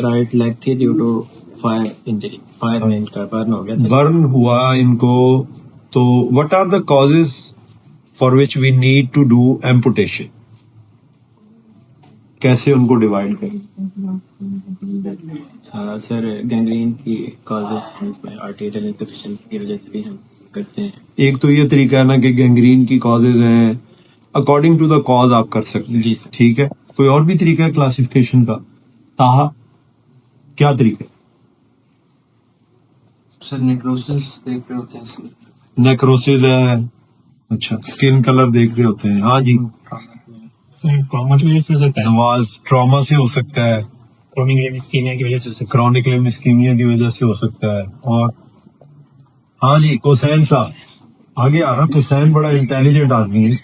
Right leg थी due to fire injury, fire में इनका बर्न हो गया था। बर्न हुआ इनको, तो what are the causes for which we need to do amputation? कैसे उनको डिवाइड करें? सर गैंग्रीन की कॉजेज में आर्टेरियल इन्फेक्शन की वजह से भी हम करते हैं। एक तो ये तरीका है ना कि गैंग्रीन की कॉजेज हैं, अकॉर्डिंग टू द कॉज आप कर सकते हैं। जी सर। ठीक है, कोई और भी तरीका है क्लासिफिकेशन का? ताहा क्या तरीका है? सर नेक्रोसिस देख रहे होते हैं सर। नेक्रोसिस है, अच्छा, स्किन कलर देख रहे होते हैं। हाँ जी, ट्रॉमा की वजह से हो सकता है, नवाज ट्रॉमा से हो सकता है, क्रॉनिक लिम्फ इस्कीमिया की वजह से हो सकता क्रॉनिक लिम्फ इस्कीमिया की वजह से हो सकता है। और हाँ जी, हुसैन साहब आगे आ रहा। हुसैन बड़ा इंटेलिजेंट आदमी है।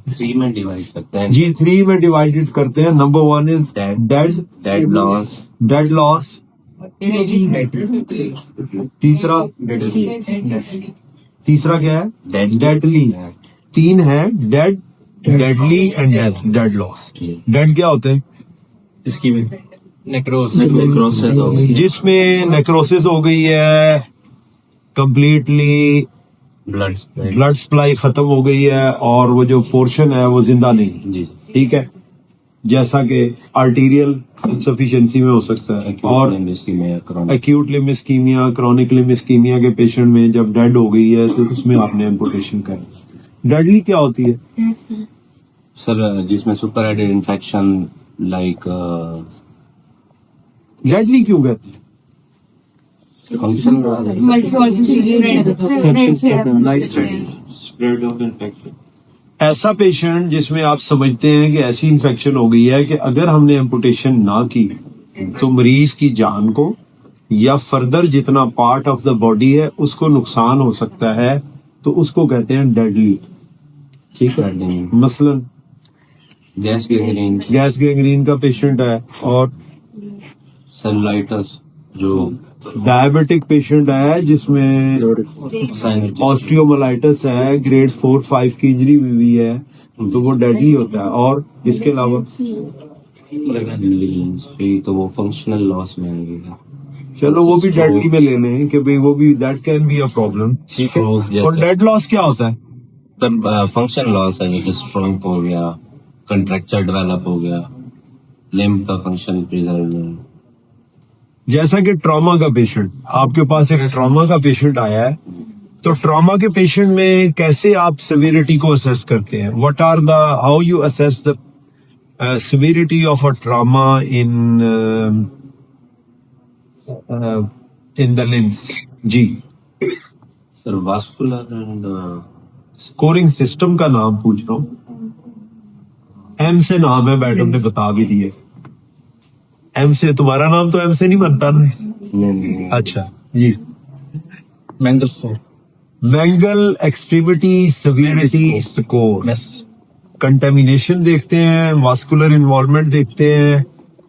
3 में डिवाइड करते हैं। जी, 3 में डिवाइडेड करते हैं। Number 1 is dead loss, dead loss, तीसरा क्या है? डेडली। 3 है, dead, deadly and death, dead loss. Dead क्या होते हैं? इसकी में नेक्रोसिस जिसमें नेक्रोसिस हो गई है, कंप्लीटली ब्लड सप्लाई खत्म हो गई है और वो जो पोर्शन है वो जिंदा नहीं। जी। ठीक है, जैसा कि आर्टीरियल इंसफिशिएंसी में हो सकता है, और acute limb ischemia, chronic limb ischemia के पेशेंट में जब डेड हो गई है तो उसमें आपने एम्पुटेशन करना। डेडली क्या होती है? सर जिसमें super headed infection like deadly क्यों कहते हैं? फंक्शन ऐसा पेशेंट जिसमें आप समझते हैं कि ऐसी इन्फेक्शन हो गई है कि अगर हमने एम्पुटेशन ना की तो मरीज की जान को या फर्दर जितना पार्ट ऑफ द बॉडी है उसको नुकसान हो सकता है, तो उसको कहते हैं डेडली। ठीक है, मसलन गैस गैंग्रीन, गैस गैंग्रीन का पेशेंट है, और सेलुलाइटिस जो डायबिटिक पेशेंट है जिसमें ऑस्टियोमाइलाइटिस है, ग्रेड 4-5 की इंजरी हुई है, तो वो डेडली होता है। और इसके अलावा तो वो फंक्शनल लॉस में आएगी। चलो वो भी डेडली में ले लें कि भाई वो भी that can be a problem. ठीक है, और डेड लॉस क्या होता है? फंक्शन लॉस है, जैसे स्ट्रोक हो गया, कंट्रैक्चर डेवलप हो गया, लिम्फ का फंक्शन प्रिजर्व। जैसा कि ट्रॉमा का पेशेंट, आपके पास एक ट्रॉमा का पेशेंट आया है, तो ट्रॉमा के पेशेंट में कैसे आप सिविरिटी को असेस करते हैं? What are the, how you assess the severity of a trauma in the limb? जी sir vascular and scoring system का नाम पूछ रहा हूँ। एम से नाम है, मैडम ने बता भी दिए। एम से, तुम्हारा नाम तो एम से नहीं बनता ना? नहीं। अच्छा जी, mangled score, mangled extremity severity score. Contamination देखते हैं, वास्कुलर इन्वॉल्वमेंट देखते हैं,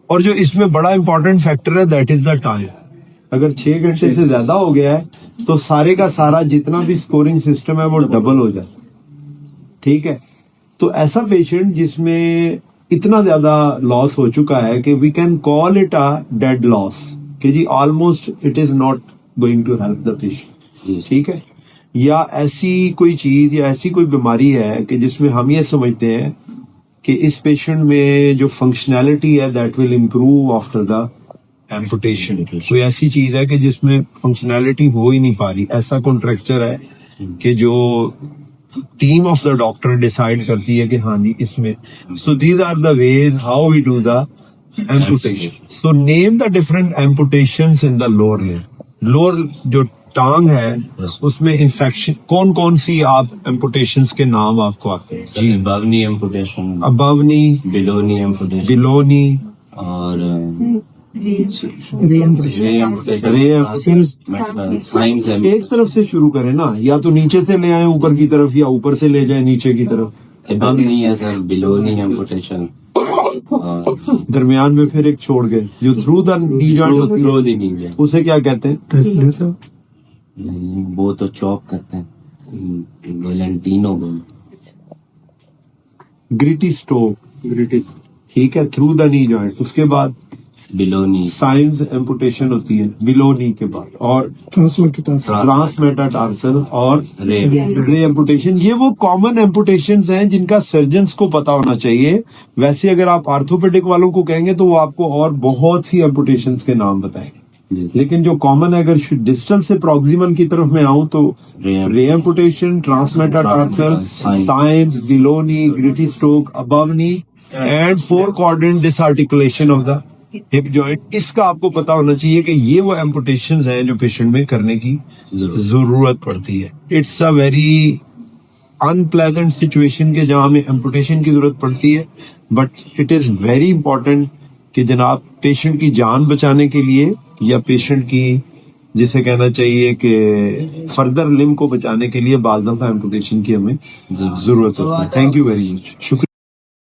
और जो इसमें बड़ा इंपॉर्टेंट फैक्टर है दैट इज द टाइम। अगर 6 घंटे से ज्यादा हो गया है तो सारे का सारा जितना भी स्कोरिंग सिस्टम है वो डबल हो जाता है। ठीक है, तो ऐसा पेशेंट जिसमें इतना ज्यादा लॉस हो चुका है कि we can call it a dead loss, कि जी almost it is not going to help the patient. ठीक है, या ऐसी कोई चीज या ऐसी कोई बीमारी है कि जिसमें हम ये समझते हैं कि इस पेशेंट में जो फंक्शनैलिटी है that will improve after the amputation. कोई ऐसी चीज है कि जिसमें फंक्शनैलिटी हो ही नहीं पा रही, ऐसा कॉन्ट्रैक्चर है कि जो team of the doctor decide करती है कि हाँ जी इसमें। So these are the ways how we do the amputation. So name the different amputations in the lower limb. Lower जो टांग है उसमें इन्फेक्शन कौन कौन सी आप एम्पुटेशंस के नाम आपको आते हैं? जी, अबव नी एम्पुटेशन, अबव नी, बिलो नी एम्पुटेशन, बिलो नी, और साइंस है। एक तरफ से शुरू करें ना, या तो नीचे से ले आए ऊपर की तरफ, या ऊपर से ले जाए नीचे की तरफ। अबव नी है सर, बिलो नी एम्पुटेशन, दरमियान में फिर एक छोड़ गए जो through the knee joint, through the knee joint, उसे क्या कहते हैं? वो तो चॉप करते हैं, वेलेंटिनो बोल, ग्रिटी स्टोक, ग्रिटी। ठीक है, थ्रू द नी जॉइंट। उसके बाद बिलोनी, साइंस एम्पुटेशन होती है बिलो नी के बाद, और ट्रांसमेटाटार्सल और रे रे एम्पुटेशन। ये वो कॉमन एम्पुटेशन हैं जिनका सर्जन्स को पता होना चाहिए। वैसे अगर आप आर्थोपेडिक वालों को कहेंगे तो वो आपको और बहुत सी एम्पुटेशन के नाम बताएंगे, जी। लेकिन जो कॉमन है, अगर डिस्टल से प्रॉक्सिमल की तरफ मैं आऊं तो ray amputation, transmetatarsal, Syme's, below knee, Gritti stroke, above knee and 4 quadrant disarticulation of the hip joint. इसका आपको पता होना चाहिए कि ये वो एम्पुटेशन हैं जो पेशेंट में करने की जरूरत पड़ती है। It's a very unpleasant situation के जहां हमें एम्पुटेशन की जरूरत पड़ती है, but it is very important कि जनाब पेशेंट की जान बचाने के लिए या पेशेंट की, जिसे कहना चाहिए कि फर्दर लिम्ब को बचाने के लिए बाल दफा एम्पुटेशन की हमें जरूरत होती है। थैंक यू वेरी मच, शुक्रिया।